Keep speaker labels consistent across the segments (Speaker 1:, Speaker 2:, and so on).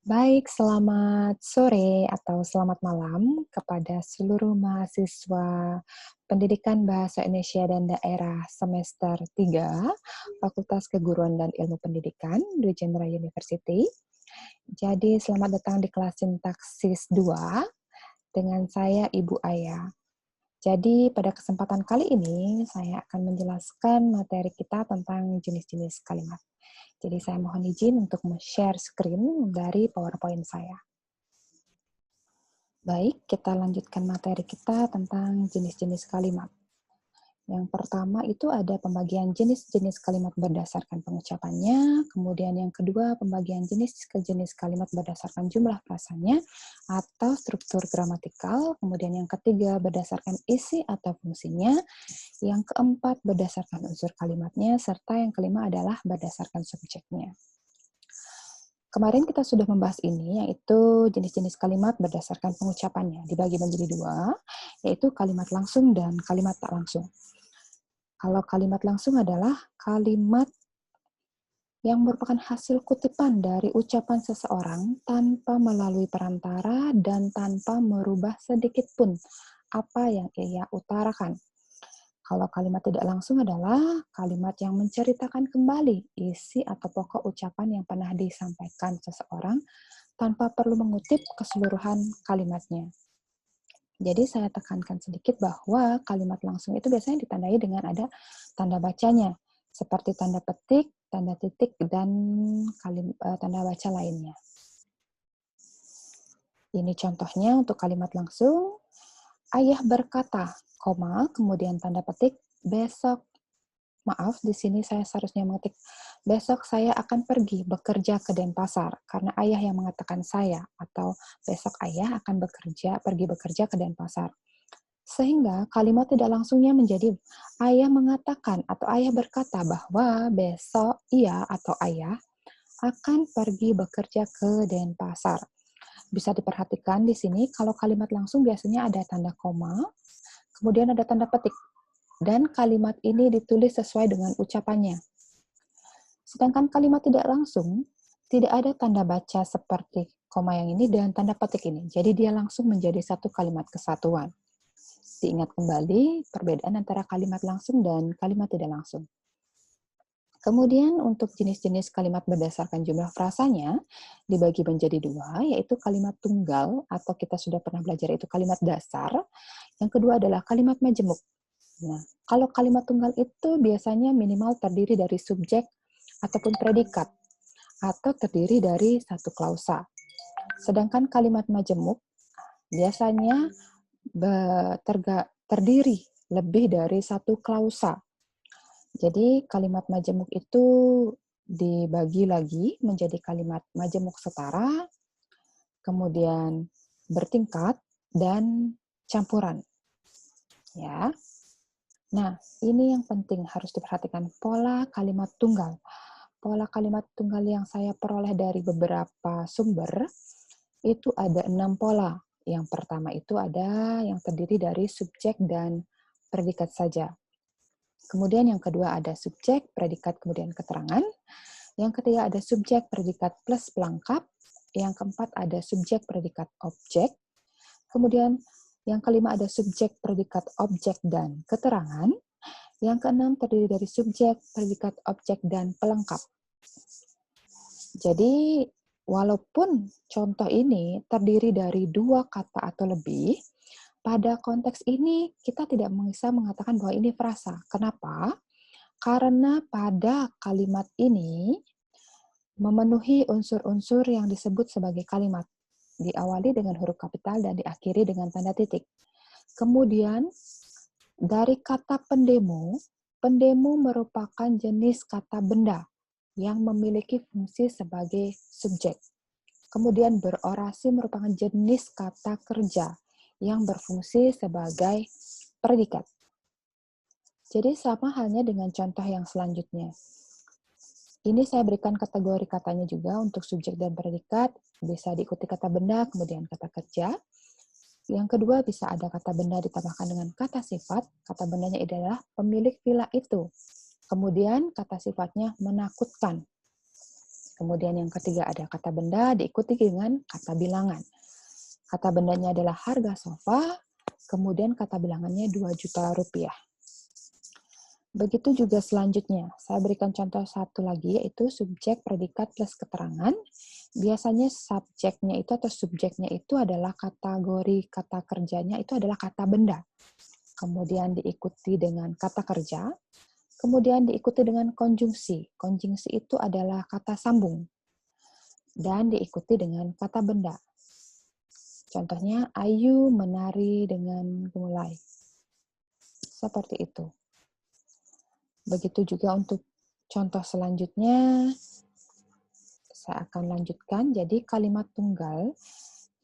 Speaker 1: Baik, selamat sore atau selamat malam kepada seluruh mahasiswa Pendidikan Bahasa Indonesia dan Daerah semester 3, Fakultas Keguruan dan Ilmu Pendidikan, Dwi Chandra University. Jadi, selamat datang di kelas sintaksis 2 dengan saya Ibu Aya. Jadi, pada kesempatan kali ini saya akan menjelaskan materi kita tentang jenis-jenis kalimat. Jadi saya mohon izin untuk share screen dari PowerPoint saya. Baik, kita lanjutkan materi kita tentang jenis-jenis kalimat. Yang pertama itu ada pembagian jenis-jenis kalimat berdasarkan pengucapannya, kemudian yang kedua pembagian jenis ke jenis kalimat berdasarkan jumlah frasanya atau struktur gramatikal, kemudian yang ketiga berdasarkan isi atau fungsinya, yang keempat berdasarkan unsur kalimatnya, serta yang kelima adalah berdasarkan subjeknya. Kemarin kita sudah membahas ini, yaitu jenis-jenis kalimat berdasarkan pengucapannya. Dibagi menjadi dua, yaitu kalimat langsung dan kalimat tak langsung. Kalau kalimat langsung adalah kalimat yang merupakan hasil kutipan dari ucapan seseorang tanpa melalui perantara dan tanpa merubah sedikit pun apa yang ia utarakan. Kalau kalimat tidak langsung adalah kalimat yang menceritakan kembali isi atau pokok ucapan yang pernah disampaikan seseorang tanpa perlu mengutip keseluruhan kalimatnya. Jadi saya tekankan sedikit bahwa kalimat langsung itu biasanya ditandai dengan ada tanda bacanya, seperti tanda petik, tanda titik, dan tanda baca lainnya. Ini contohnya untuk kalimat langsung. Ayah berkata, koma, kemudian tanda petik, besok, maaf, di sini saya seharusnya mengetik, besok saya akan pergi bekerja ke Denpasar, karena ayah yang mengatakan saya, atau besok ayah akan pergi bekerja ke Denpasar. Sehingga kalimat tidak langsungnya menjadi ayah mengatakan atau ayah berkata bahwa besok ia atau ayah akan pergi bekerja ke Denpasar. Bisa diperhatikan di sini kalau kalimat langsung biasanya ada tanda koma, kemudian ada tanda petik, dan kalimat ini ditulis sesuai dengan ucapannya. Sedangkan kalimat tidak langsung, tidak ada tanda baca seperti koma yang ini dan tanda petik ini. Jadi dia langsung menjadi satu kalimat kesatuan. Diingat kembali perbedaan antara kalimat langsung dan kalimat tidak langsung. Kemudian untuk jenis-jenis kalimat berdasarkan jumlah frasanya dibagi menjadi dua, yaitu kalimat tunggal atau kita sudah pernah belajar itu kalimat dasar. Yang kedua adalah kalimat majemuk. Nah, kalau kalimat tunggal itu biasanya minimal terdiri dari subjek ataupun predikat atau terdiri dari satu klausa. Sedangkan kalimat majemuk biasanya terdiri lebih dari satu klausa. Jadi kalimat majemuk itu dibagi lagi menjadi kalimat majemuk setara, kemudian bertingkat, dan campuran. Ya. Nah, ini yang penting harus diperhatikan, pola kalimat tunggal. Pola kalimat tunggal yang saya peroleh dari beberapa sumber, itu ada 6 pola. Yang pertama itu ada yang terdiri dari subjek dan predikat saja. Kemudian yang kedua ada subjek, predikat, kemudian keterangan. Yang ketiga ada subjek, predikat plus pelengkap. Yang keempat ada subjek, predikat, objek. Kemudian yang kelima ada subjek, predikat, objek, dan keterangan. Yang keenam terdiri dari subjek, predikat, objek, dan pelengkap. Jadi, walaupun contoh ini terdiri dari dua kata atau lebih, pada konteks ini kita tidak bisa mengatakan bahwa ini frasa. Kenapa? Karena pada kalimat ini memenuhi unsur-unsur yang disebut sebagai kalimat. Diawali dengan huruf kapital dan diakhiri dengan tanda titik. Kemudian, dari kata pendemo, pendemo merupakan jenis kata benda yang memiliki fungsi sebagai subjek. Kemudian berorasi merupakan jenis kata kerja yang berfungsi sebagai predikat. Jadi sama halnya dengan contoh yang selanjutnya. Ini saya berikan kategori katanya juga untuk subjek dan predikat, bisa diikuti kata benda, kemudian kata kerja. Yang kedua bisa ada kata benda ditambahkan dengan kata sifat, kata bendanya adalah pemilik villa itu. Kemudian kata sifatnya menakutkan. Kemudian yang ketiga ada kata benda diikuti dengan kata bilangan. Kata bendanya adalah harga sofa, kemudian kata bilangannya 2 juta rupiah. Begitu juga selanjutnya, saya berikan contoh satu lagi, yaitu subjek, predikat, plus keterangan. Biasanya subjeknya itu atau subjeknya itu adalah kategori kata kerjanya itu adalah kata benda. Kemudian diikuti dengan kata kerja, kemudian diikuti dengan konjungsi. Konjungsi itu adalah kata sambung, dan diikuti dengan kata benda. Contohnya, Ayu menari dengan gemulai. Seperti itu. Begitu juga untuk contoh selanjutnya, saya akan lanjutkan. Jadi kalimat tunggal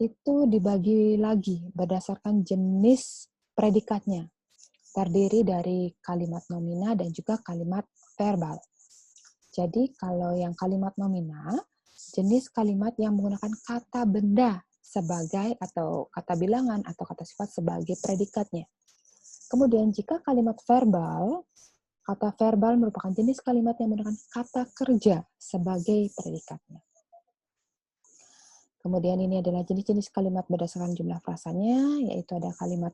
Speaker 1: itu dibagi lagi berdasarkan jenis predikatnya. Terdiri dari kalimat nomina dan juga kalimat verbal. Jadi kalau yang kalimat nomina, jenis kalimat yang menggunakan kata benda sebagai atau kata bilangan atau kata sifat sebagai predikatnya. Kemudian jika kalimat verbal, kata verbal merupakan jenis kalimat yang menggunakan kata kerja sebagai predikatnya. Kemudian ini adalah jenis-jenis kalimat berdasarkan jumlah frasanya, yaitu ada kalimat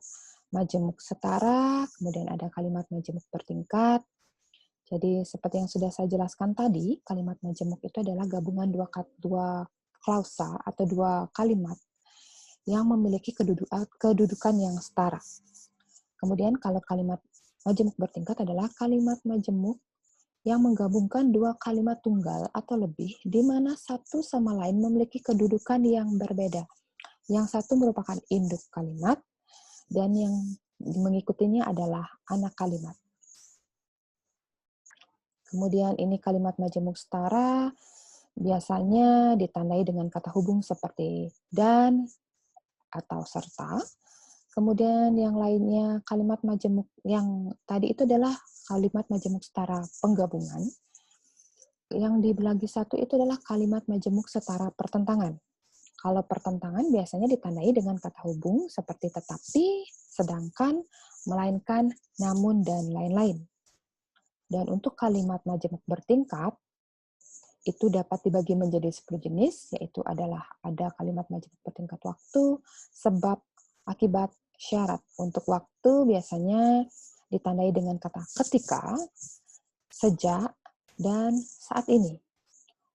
Speaker 1: majemuk setara, kemudian ada kalimat majemuk bertingkat. Jadi seperti yang sudah saya jelaskan tadi, kalimat majemuk itu adalah gabungan dua klausa atau dua kalimat yang memiliki kedudukan yang setara. Kemudian kalau kalimat majemuk bertingkat adalah kalimat majemuk yang menggabungkan dua kalimat tunggal atau lebih, di mana satu sama lain memiliki kedudukan yang berbeda. Yang satu merupakan induk kalimat, dan yang mengikutinya adalah anak kalimat. Kemudian ini kalimat majemuk setara, biasanya ditandai dengan kata hubung seperti dan atau serta. Kemudian yang lainnya kalimat majemuk yang tadi itu adalah kalimat majemuk setara penggabungan. Yang dibagi satu itu adalah kalimat majemuk setara pertentangan. Kalau pertentangan biasanya ditandai dengan kata hubung seperti tetapi, sedangkan, melainkan, namun, dan lain-lain. Dan untuk kalimat majemuk bertingkat, itu dapat dibagi menjadi 10 jenis, yaitu adalah ada kalimat majemuk bertingkat waktu, sebab, akibat, syarat. Untuk waktu biasanya ditandai dengan kata ketika, sejak, dan saat ini.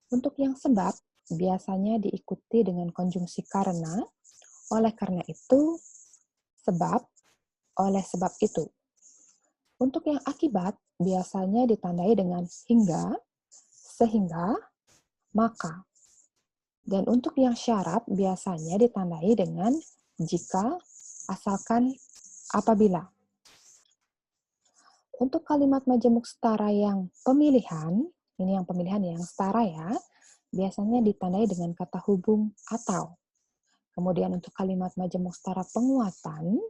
Speaker 1: Untuk yang sebab, biasanya diikuti dengan konjungsi karena, oleh karena itu, sebab, oleh sebab itu. Untuk yang akibat, biasanya ditandai dengan hingga, sehingga, maka. Dan untuk yang syarat, biasanya ditandai dengan jika, asalkan, apabila. Untuk kalimat majemuk setara yang pemilihan, ini yang pemilihan yang setara ya, biasanya ditandai dengan kata hubung atau. Kemudian untuk kalimat majemuk setara penguatan,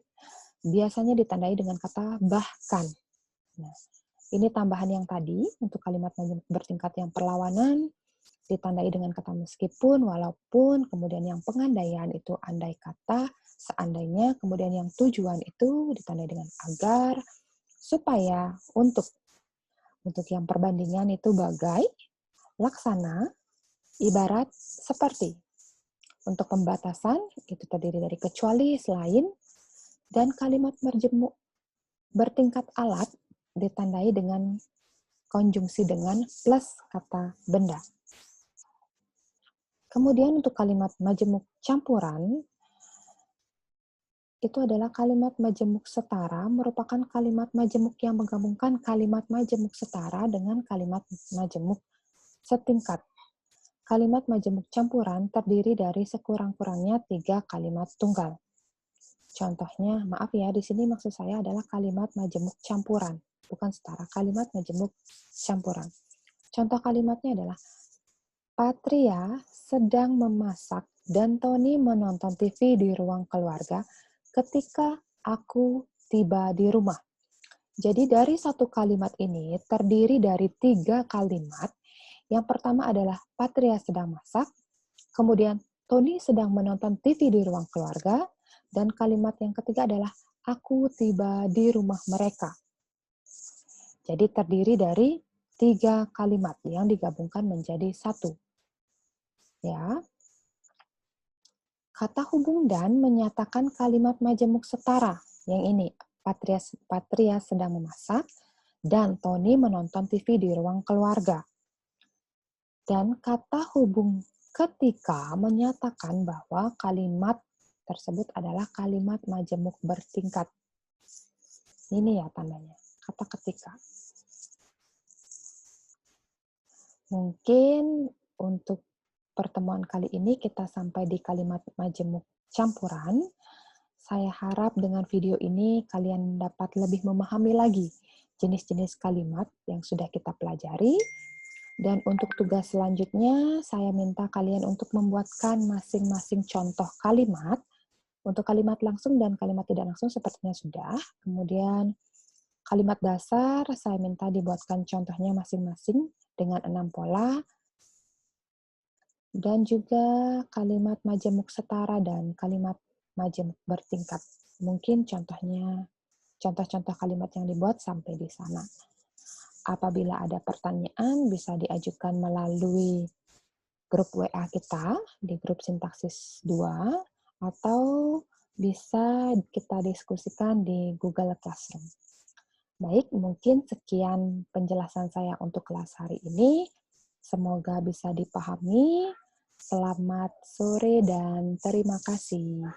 Speaker 1: biasanya ditandai dengan kata bahkan. Nah, ini tambahan yang tadi, untuk kalimat majemuk bertingkat yang perlawanan, ditandai dengan kata meskipun, walaupun, kemudian yang pengandaian itu andai kata, seandainya, kemudian yang tujuan itu ditandai dengan agar, supaya, untuk. Untuk yang perbandingan itu bagai, laksana, ibarat, seperti. Untuk pembatasan, itu terdiri dari kecuali, selain, dan kalimat majemuk bertingkat alat ditandai dengan konjungsi dengan plus kata benda. Kemudian untuk kalimat majemuk campuran, itu adalah kalimat majemuk setara, merupakan kalimat majemuk yang menggabungkan kalimat majemuk setara dengan kalimat majemuk setingkat. Kalimat majemuk campuran terdiri dari sekurang-kurangnya 3 kalimat tunggal. Contohnya, maaf ya, di sini maksud saya adalah kalimat majemuk campuran, bukan setara, kalimat majemuk campuran. Contoh kalimatnya adalah, Patria sedang memasak dan Tony menonton TV di ruang keluarga ketika aku tiba di rumah. Jadi dari satu kalimat ini terdiri dari 3 kalimat. Yang pertama adalah Patria sedang masak, kemudian Tony sedang menonton TV di ruang keluarga, dan kalimat yang ketiga adalah aku tiba di rumah mereka. Jadi terdiri dari 3 kalimat yang digabungkan menjadi satu. Ya. Kata hubung dan menyatakan kalimat majemuk setara. Yang ini, Patria sedang memasak dan Tony menonton TV di ruang keluarga. Dan kata hubung ketika menyatakan bahwa kalimat tersebut adalah kalimat majemuk bertingkat. Ini ya tandanya, kata ketika. Mungkin untuk pertemuan kali ini kita sampai di kalimat majemuk campuran. Saya harap dengan video ini kalian dapat lebih memahami lagi jenis-jenis kalimat yang sudah kita pelajari. Dan untuk tugas selanjutnya, saya minta kalian untuk membuatkan masing-masing contoh kalimat. Untuk kalimat langsung dan kalimat tidak langsung sepertinya sudah. Kemudian kalimat dasar, saya minta dibuatkan contohnya masing-masing dengan 6 pola. Dan juga kalimat majemuk setara dan kalimat majemuk bertingkat. Mungkin contoh-contoh kalimat yang dibuat sampai di sana. Apabila ada pertanyaan, bisa diajukan melalui grup WA kita di grup Sintaksis 2, atau bisa kita diskusikan di Google Classroom. Baik, mungkin sekian penjelasan saya untuk kelas hari ini. Semoga bisa dipahami. Selamat sore dan terima kasih.